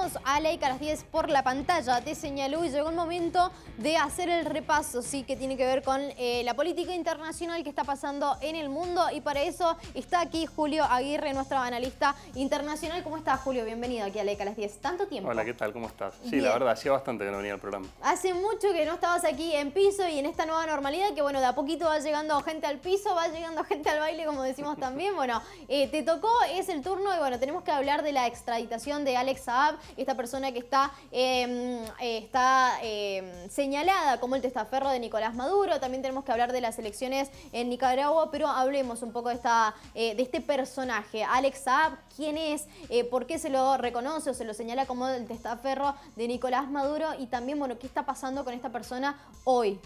teníamos a Leica a las 10 por la pantalla, te señaló y llegó el momento de hacer el repaso, sí, que tiene que ver con la política internacional que está pasando en el mundo, y para eso está aquí Julio Aguirre, nuestro analista internacional. ¿Cómo estás, Julio? Bienvenido aquí a Leica a las 10. ¿Tanto tiempo? Hola, ¿qué tal? ¿Cómo estás? Sí, Bien. la verdad, hacía bastante que no venía al programa. Hace mucho que no estabas aquí en piso y en esta nueva normalidad que, bueno, de a poquito va llegando gente al piso, va llegando gente al baile, como decimos también. Bueno, te tocó, es el turno y, bueno, tenemos que hablar de la extraditación de Alex Saab, esta persona que está señalada como el testaferro de Nicolás Maduro. También tenemos que hablar de las elecciones en Nicaragua, pero hablemos un poco de este personaje. Alex Saab, ¿quién es? ¿Por qué se lo reconoce o se lo señala como el testaferro de Nicolás Maduro? Y también, bueno, ¿qué está pasando con esta persona hoy?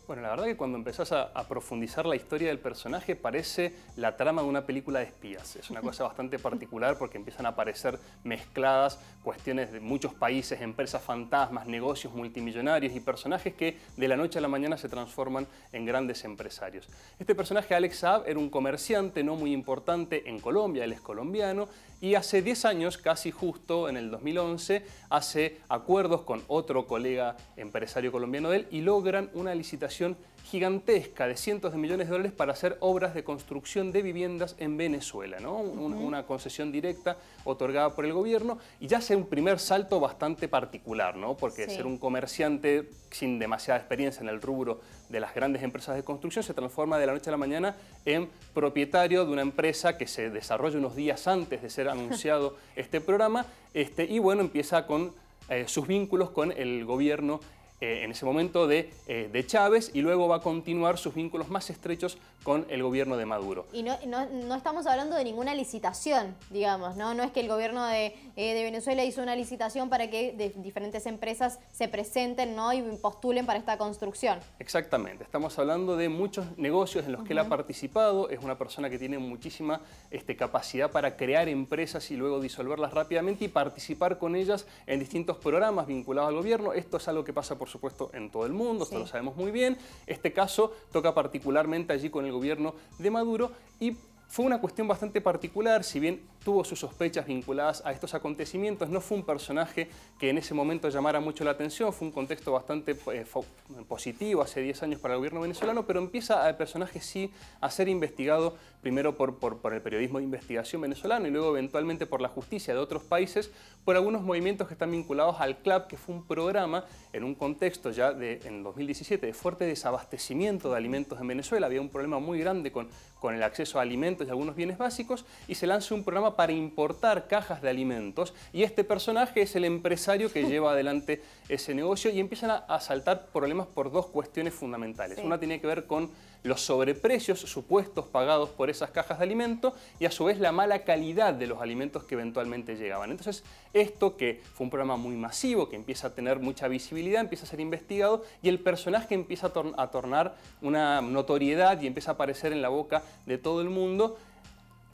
Bueno, la verdad que cuando empezás a profundizar la historia del personaje parece la trama de una película de espías. Es una cosa bastante particular porque empiezan a aparecer mezcladas cuestiones de muchos países, empresas fantasmas, negocios multimillonarios y personajes que de la noche a la mañana se transforman en grandes empresarios. Este personaje, Alex Saab, era un comerciante no muy importante en Colombia, él es colombiano, y hace 10 años, casi justo en el 2011, hace acuerdos con otro colega empresario colombiano de él y logran una licitación gigantesca de cientos de millones de dólares para hacer obras de construcción de viviendas en Venezuela, ¿no? Una concesión directa otorgada por el gobierno, y ya hace un primer salto bastante particular, ¿no? Porque ser un comerciante sin demasiada experiencia en el rubro de las grandes empresas de construcción se transforma de la noche a la mañana en propietario de una empresa que se desarrolla unos días antes de ser anunciado este programa, y bueno, empieza con sus vínculos con el gobierno en ese momento de Chávez, y luego va a continuar sus vínculos más estrechos con el gobierno de Maduro. Y no estamos hablando de ninguna licitación, digamos, ¿no? No es que el gobierno de Venezuela hizo una licitación para que diferentes empresas se presenten, ¿no? Y postulen para esta construcción. Exactamente, estamos hablando de muchos negocios en los que él ha participado. Es una persona que tiene muchísima capacidad para crear empresas y luego disolverlas rápidamente y participar con ellas en distintos programas vinculados al gobierno. Esto es algo que pasa, por supuesto, en todo el mundo, esto lo sabemos muy bien. Este caso toca particularmente allí con el gobierno de Maduro, y fue una cuestión bastante particular. Si bien tuvo sus sospechas vinculadas a estos acontecimientos, no fue un personaje que en ese momento llamara mucho la atención. Fue un contexto bastante positivo hace 10 años para el gobierno venezolano, pero empieza el personaje sí a ser investigado primero por el periodismo de investigación venezolano y luego eventualmente por la justicia de otros países por algunos movimientos que están vinculados al CLAP, que fue un programa en un contexto ya en 2017 de fuerte desabastecimiento de alimentos en Venezuela. Había un problema muy grande con el acceso a alimentos y algunos bienes básicos, y se lanza un programa para importar cajas de alimentos, y este personaje es el empresario que lleva adelante ese negocio, y empiezan a saltar problemas por dos cuestiones fundamentales. Una tiene que ver con los sobreprecios supuestos pagados por esas cajas de alimentos y a su vez la mala calidad de los alimentos que eventualmente llegaban. Entonces esto, que fue un programa muy masivo, que empieza a tener mucha visibilidad, empieza a ser investigado, y el personaje empieza a tornar una notoriedad y empieza a aparecer en la boca de todo el mundo.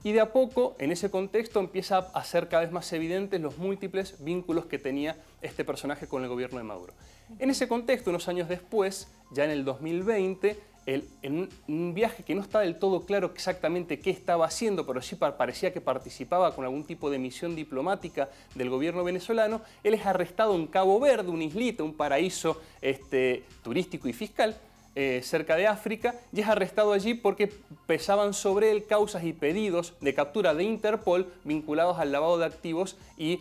Y de a poco, en ese contexto, empieza a ser cada vez más evidentes los múltiples vínculos que tenía este personaje con el gobierno de Maduro. En ese contexto, unos años después, ya en el 2020, en un viaje que no está del todo claro exactamente qué estaba haciendo, pero sí parecía que participaba con algún tipo de misión diplomática del gobierno venezolano, él es arrestado en Cabo Verde, una islita, un paraíso turístico y fiscal, cerca de África, y es arrestado allí porque pesaban sobre él causas y pedidos de captura de Interpol vinculados al lavado de activos y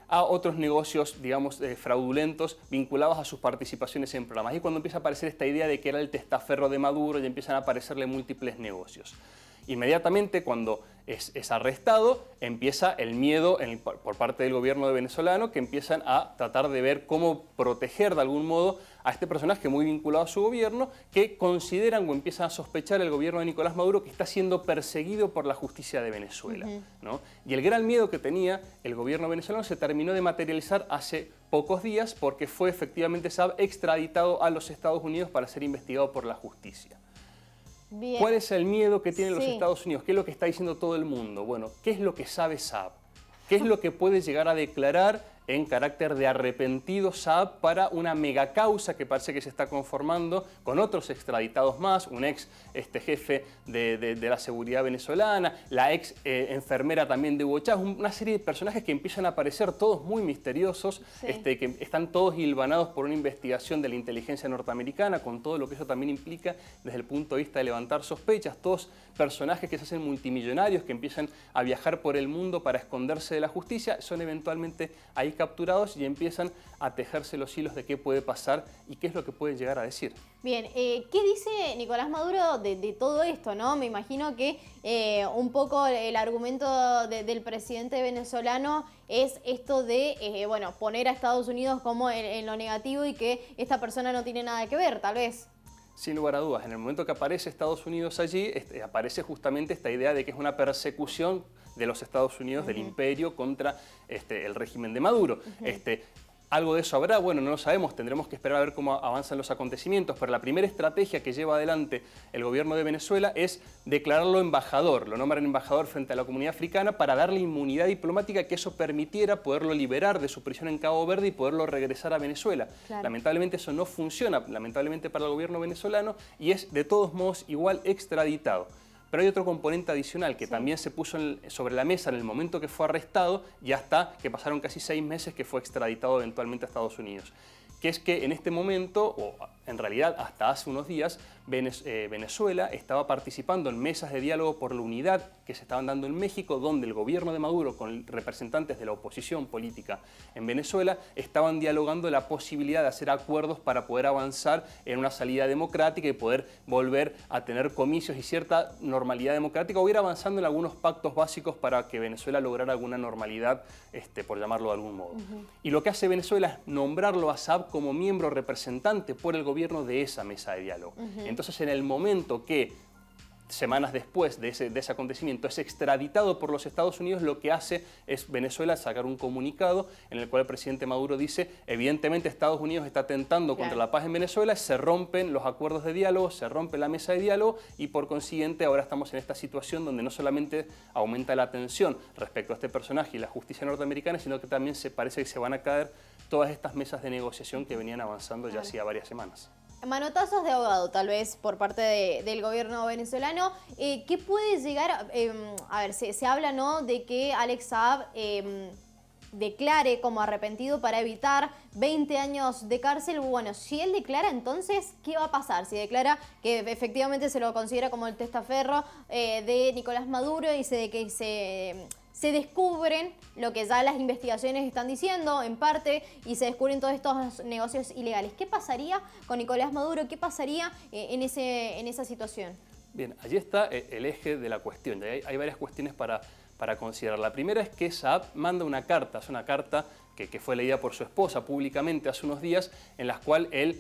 a otros negocios, digamos, fraudulentos vinculados a sus participaciones en programas. Y cuando empieza a aparecer esta idea de que era el testaferro de Maduro, y empiezan a aparecerle múltiples negocios. Inmediatamente, cuando es arrestado, empieza el miedo por parte del gobierno venezolano, que empiezan a tratar de ver cómo proteger de algún modo a este personaje muy vinculado a su gobierno, que consideran o empiezan a sospechar el gobierno de Nicolás Maduro que está siendo perseguido por la justicia de Venezuela, ¿no? Y el gran miedo que tenía el gobierno venezolano se terminó de materializar hace pocos días, porque fue efectivamente Saab extraditado a los Estados Unidos para ser investigado por la justicia. Bien. ¿Cuál es el miedo que tienen los Estados Unidos? ¿Qué es lo que está diciendo todo el mundo? Bueno, ¿qué es lo que sabe Saab? ¿Qué es lo que puede llegar a declarar en carácter de arrepentido Saab para una megacausa que parece que se está conformando con otros extraditados más, un ex jefe de la seguridad venezolana, la ex enfermera también de Hugo Chávez, una serie de personajes que empiezan a aparecer todos muy misteriosos, sí, que están todos hilvanados por una investigación de la inteligencia norteamericana, con todo lo que eso también implica desde el punto de vista de levantar sospechas, todos personajes que se hacen multimillonarios, que empiezan a viajar por el mundo para esconderse de la justicia, son eventualmente ahí capturados y empiezan a tejerse los hilos de qué puede pasar y qué es lo que pueden llegar a decir. Bien, ¿qué dice Nicolás Maduro de todo esto, no? Me imagino que un poco el argumento del presidente venezolano es esto de, bueno, poner a Estados Unidos como en lo negativo y que esta persona no tiene nada que ver, tal vez. Sin lugar a dudas, en el momento que aparece Estados Unidos allí, aparece justamente esta idea de que es una persecución de los Estados Unidos, del imperio, contra el régimen de Maduro. ¿Algo de eso habrá? Bueno, no lo sabemos, tendremos que esperar a ver cómo avanzan los acontecimientos, pero la primera estrategia que lleva adelante el gobierno de Venezuela es declararlo embajador, lo nombran embajador frente a la comunidad africana para darle inmunidad diplomática que eso permitiera poderlo liberar de su prisión en Cabo Verde y poderlo regresar a Venezuela. Claro. Lamentablemente eso no funciona, lamentablemente para el gobierno venezolano, y es de todos modos igual extraditado. Pero hay otro componente adicional que también se puso sobre la mesa en el momento que fue arrestado y hasta que pasaron casi 6 meses que fue extraditado eventualmente a Estados Unidos. Que es que en este momento, o en realidad hasta hace unos días, Venezuela estaba participando en mesas de diálogo por la unidad que se estaban dando en México, donde el gobierno de Maduro con representantes de la oposición política en Venezuela estaban dialogando la posibilidad de hacer acuerdos para poder avanzar en una salida democrática y poder volver a tener comicios y cierta normalidad democrática, o ir avanzando en algunos pactos básicos para que Venezuela lograra alguna normalidad, por llamarlo de algún modo. Y lo que hace Venezuela es nombrarlo a Saab como miembro representante por el gobierno de esa mesa de diálogo. Entonces, en el momento que, semanas después de ese acontecimiento, es extraditado por los Estados Unidos, lo que hace es Venezuela sacar un comunicado en el cual el presidente Maduro dice, evidentemente Estados Unidos está atentando contra la paz en Venezuela, se rompen los acuerdos de diálogo, se rompe la mesa de diálogo y por consiguiente ahora estamos en esta situación donde no solamente aumenta la tensión respecto a este personaje y la justicia norteamericana, sino que también parece que se van a caer todas estas mesas de negociación que venían avanzando ya hacía varias semanas. Manotazos de ahogado, tal vez, por parte del gobierno venezolano. ¿Qué puede llegar? A ver, se habla, ¿no?, de que Alex Saab declare como arrepentido para evitar 20 años de cárcel. Bueno, si él declara, entonces, ¿qué va a pasar? Si declara que efectivamente se lo considera como el testaferro de Nicolás Maduro y se descubren lo que ya las investigaciones están diciendo, en parte, y se descubren todos estos negocios ilegales. ¿Qué pasaría con Nicolás Maduro? ¿Qué pasaría en esa situación? Bien, allí está el eje de la cuestión. Hay varias cuestiones para considerar. La primera es que Saab manda una carta, es una carta que fue leída por su esposa públicamente hace unos días, en la cual él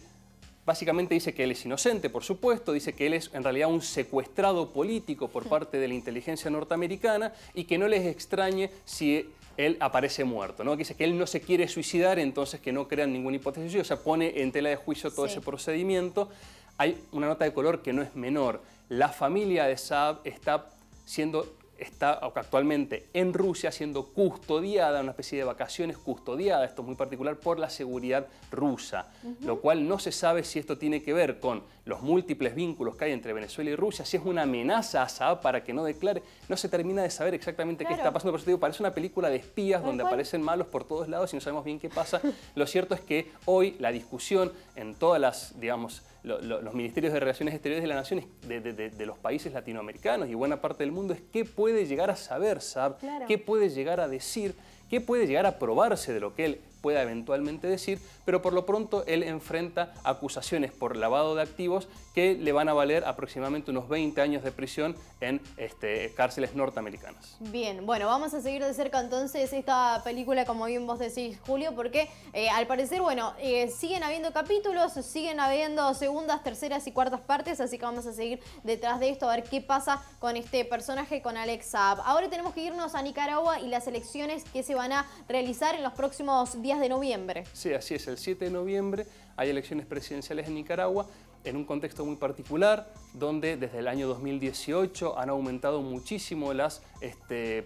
básicamente dice que él es inocente, por supuesto, dice que él es en realidad un secuestrado político por parte de la inteligencia norteamericana y que no les extrañe si él aparece muerto, ¿no? Que dice que él no se quiere suicidar, entonces que no crean ninguna hipótesis, o sea, pone en tela de juicio todo ese procedimiento. Hay una nota de color que no es menor. La familia de Saab está actualmente en Rusia siendo custodiada, una especie de vacaciones custodiada, esto es muy particular, por la seguridad rusa, lo cual no se sabe si esto tiene que ver con los múltiples vínculos que hay entre Venezuela y Rusia, si es una amenaza a Saab para que no declare, no se termina de saber exactamente qué está pasando, por eso te digo, parece una película de espías donde aparecen malos por todos lados y no sabemos bien qué pasa. Lo cierto es que hoy la discusión en todas las, digamos, los ministerios de Relaciones Exteriores de la Nación de los países latinoamericanos y buena parte del mundo es qué puede llegar a saber Saab, qué puede llegar a decir, qué puede llegar a probarse de lo que él pueda eventualmente decir, pero por lo pronto él enfrenta acusaciones por lavado de activos que le van a valer aproximadamente unos 20 años de prisión en cárceles norteamericanas. Bien, bueno, vamos a seguir de cerca entonces esta película, como bien vos decís, Julio, porque al parecer, bueno, siguen habiendo capítulos, siguen habiendo segundas, terceras y cuartas partes, así que vamos a seguir detrás de esto a ver qué pasa con este personaje, con Alex Saab. Ahora tenemos que irnos a Nicaragua y las elecciones que se van a realizar en los próximos días de noviembre. Sí, así es, el 7 de noviembre hay elecciones presidenciales en Nicaragua en un contexto muy particular. donde desde el año 2018 han aumentado muchísimo las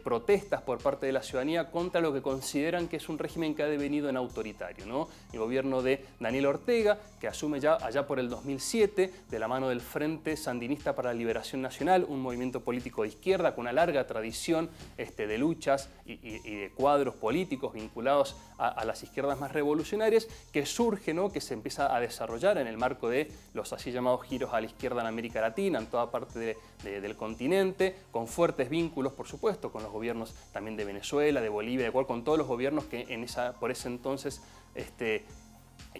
protestas por parte de la ciudadanía contra lo que consideran que es un régimen que ha devenido en autoritario, ¿no? El gobierno de Daniel Ortega, que asume ya allá por el 2007, de la mano del Frente Sandinista para la Liberación Nacional, un movimiento político de izquierda con una larga tradición de luchas y de cuadros políticos vinculados a las izquierdas más revolucionarias, que surge, ¿no? Que se empieza a desarrollar en el marco de los así llamados giros a la izquierda en América Latina, en toda parte del continente, con fuertes vínculos, por supuesto, con los gobiernos también de Venezuela, de Bolivia, de Ecuador, con todos los gobiernos que por ese entonces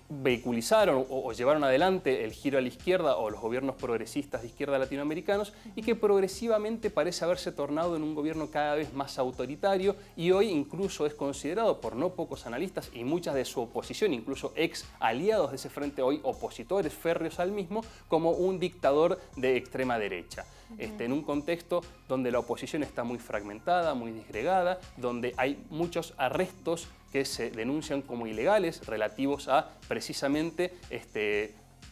vehiculizaron o llevaron adelante el giro a la izquierda o los gobiernos progresistas de izquierda latinoamericanos, y que progresivamente parece haberse tornado en un gobierno cada vez más autoritario, y hoy incluso es considerado por no pocos analistas y muchas de su oposición, incluso ex aliados de ese frente, hoy opositores férreos al mismo, como un dictador de extrema derecha. En un contexto donde la oposición está muy fragmentada, muy disgregada, donde hay muchos arrestos que se denuncian como ilegales relativos a precisamente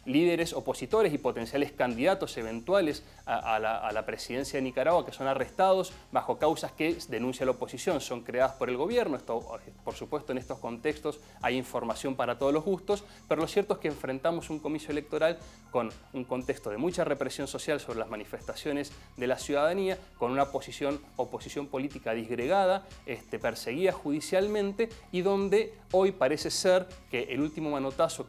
líderes opositores y potenciales candidatos eventuales a la presidencia de Nicaragua, que son arrestados bajo causas que denuncia la oposición, son creadas por el gobierno. Esto, por supuesto, en estos contextos hay información para todos los gustos, pero lo cierto es que enfrentamos un comicio electoral con un contexto de mucha represión social sobre las manifestaciones de la ciudadanía, con una oposición política disgregada, perseguida judicialmente, y donde hoy parece ser que el último manotazo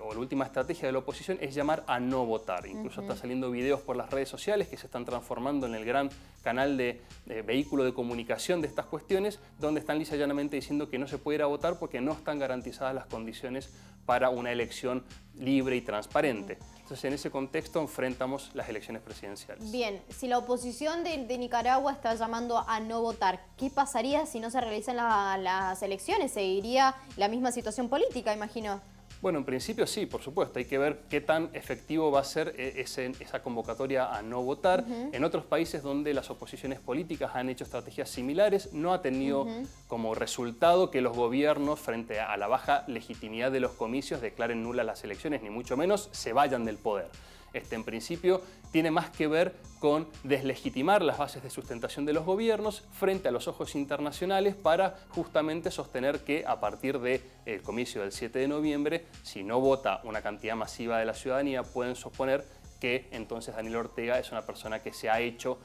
o la última estrategia de la oposición es llamar a no votar. Incluso están saliendo videos por las redes sociales que se están transformando en el gran canal de vehículo de comunicación de estas cuestiones, donde están lisa y llanamente diciendo que no se puede ir a votar porque no están garantizadas las condiciones para una elección libre y transparente. Entonces, en ese contexto enfrentamos las elecciones presidenciales. Bien, si la oposición de Nicaragua está llamando a no votar, ¿qué pasaría si no se realizan las elecciones? ¿Seguiría la misma situación política, imagino? Bueno, en principio sí, por supuesto. Hay que ver qué tan efectivo va a ser esa convocatoria a no votar. En otros países donde las oposiciones políticas han hecho estrategias similares, no ha tenido como resultado que los gobiernos, frente a la baja legitimidad de los comicios, declaren nulas las elecciones, ni mucho menos se vayan del poder. En principio tiene más que ver con deslegitimar las bases de sustentación de los gobiernos frente a los ojos internacionales, para justamente sostener que a partir del comicio del 7 de noviembre, si no vota una cantidad masiva de la ciudadanía, pueden suponer que entonces Daniel Ortega es una persona que se ha hecho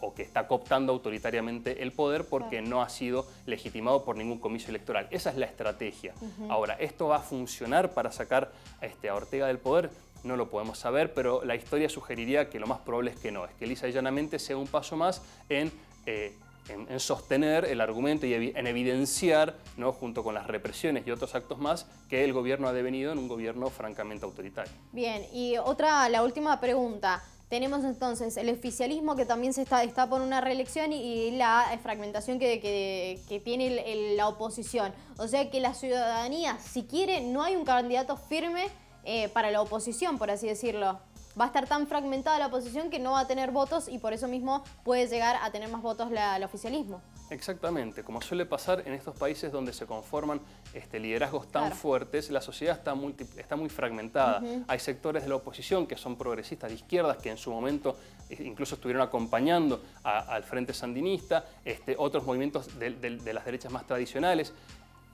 o que está cooptando autoritariamente el poder porque no ha sido legitimado por ningún comicio electoral. Esa es la estrategia. Ahora, ¿esto va a funcionar para sacar a Ortega del poder? No lo podemos saber, pero la historia sugeriría que lo más probable es que no, es que lisa y llanamente sea un paso más en sostener el argumento y en evidenciar, ¿no?, junto con las represiones y otros actos más, que el gobierno ha devenido en un gobierno francamente autoritario. Bien, y la última pregunta. Tenemos entonces el oficialismo que también está por una reelección y la fragmentación que tiene la oposición. O sea que la ciudadanía, si quiere, no hay un candidato firme para la oposición, por así decirlo. Va a estar tan fragmentada la oposición que no va a tener votos, y por eso mismo puede llegar a tener más votos el oficialismo. Exactamente, como suele pasar en estos países donde se conforman liderazgos tan fuertes, la sociedad está muy fragmentada. Hay sectores de la oposición que son progresistas de izquierdas, que en su momento incluso estuvieron acompañando al Frente Sandinista, otros movimientos de las derechas más tradicionales.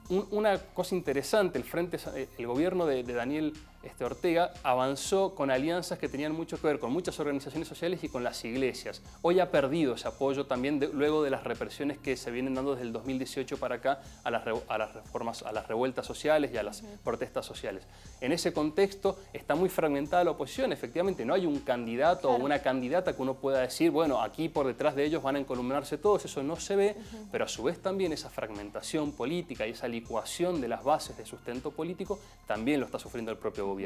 Una cosa interesante, el gobierno de Daniel Ortega avanzó con alianzas que tenían mucho que ver con muchas organizaciones sociales y con las iglesias. Hoy ha perdido ese apoyo también luego de las represiones que se vienen dando desde el 2018 para acá a las reformas, a las revueltas sociales y a las protestas sociales. En ese contexto está muy fragmentada la oposición. Efectivamente, no hay un candidato o una candidata que uno pueda decir, bueno, aquí por detrás de ellos van a encolumnarse todos. Eso no se ve, pero a su vez también esa fragmentación política y esa licuación de las bases de sustento político también lo está sufriendo el propio gobierno.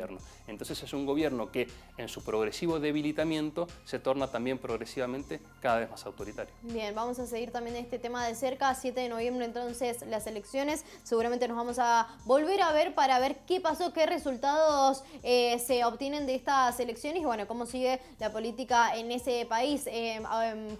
Entonces es un gobierno que en su progresivo debilitamiento se torna también progresivamente cada vez más autoritario. Bien, vamos a seguir también este tema de cerca. 7 de noviembre entonces las elecciones. Seguramente nos vamos a volver a ver para ver qué pasó, qué resultados se obtienen de estas elecciones y bueno, cómo sigue la política en ese país.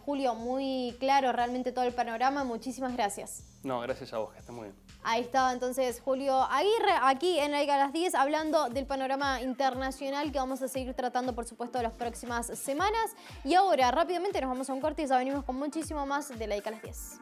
Julio, muy claro realmente todo el panorama. Muchísimas gracias. No, gracias a vos, que estés muy bien. Ahí estaba entonces Julio Aguirre, aquí en La Liga a las 10, hablando del panorama internacional que vamos a seguir tratando, por supuesto, las próximas semanas. Y ahora, rápidamente, nos vamos a un corte y ya venimos con muchísimo más de La Ica a las 10.